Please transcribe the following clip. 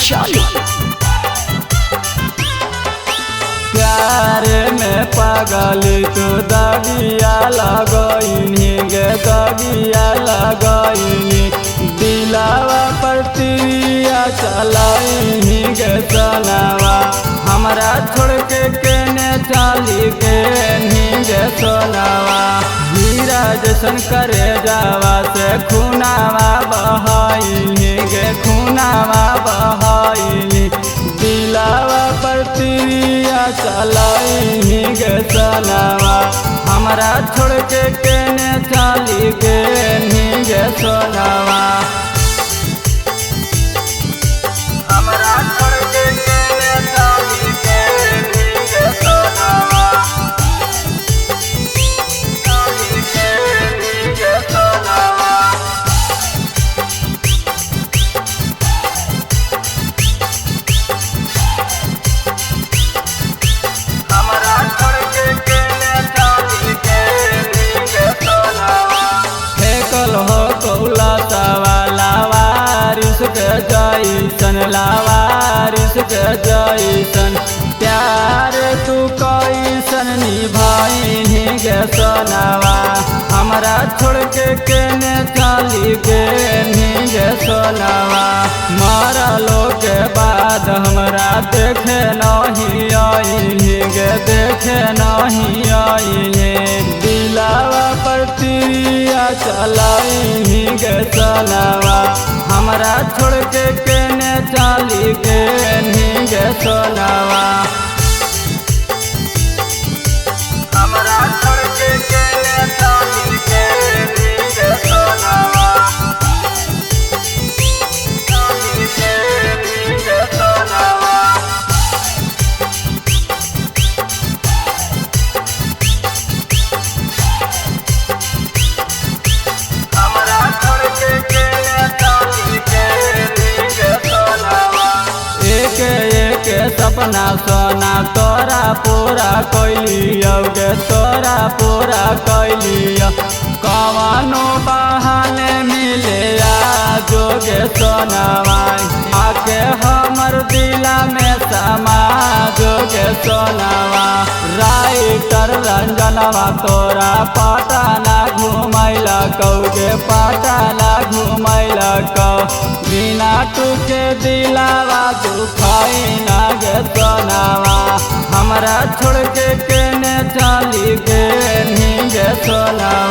वैशाली। प्यार में पागल तू दगिया लगइनी गे दगिया लगइनी दिलावा पर तिरिया चलाइनी गे सोनावा हमरा छोड़ के केने चाली के गे सोनावा हीरा जैसन करे जावा से खूनावा बहाइनी गे खूनावा बहाइनी दिलावा पर तिरिया चलाइनी गे सोनावा हमरा छोड़ के केने चाली के गे सोनावा हमरा छोड़ के केने चाली के गे सोनावा चाली के गे सोनावा हमरा छोड़ के केने चाली के गे सोनावा फेकल हो कौला वाला वारिस के जैसन लावारिस के जैसन प्यार तू कैसन निभाइनी गे सोनावा हमरा छोड़ के केने चाली के गे सोनावा मरलो के बाद हमरा देखे नहीं आइनी गे देखे नहीं आइनी दिलावा पर तिरिया चलाइनी गे सोनावा हमरा छोड़ के केने चाली के गे सोनावा हमरा छोड़ के केने चाली के गे सोनावा चाली के गे सोनावा हमरा छोड़ के केने चाली के गे सोनावा एक एक सपना सोना तोरा पूरा कैलियो गे तोरा पूरा कैलियो कवनो बहाने मिले जोगे सोनावा आके हमर दिला में समा जोगे सोनावा राइटर रंजनवा तोरा पटना घुमैला कौगे पटना घुमैला कौ बिना टूके दिलावा दुखाई ना गे सोनावा हमरा छोड़ के केने चाली के गे सोनावा।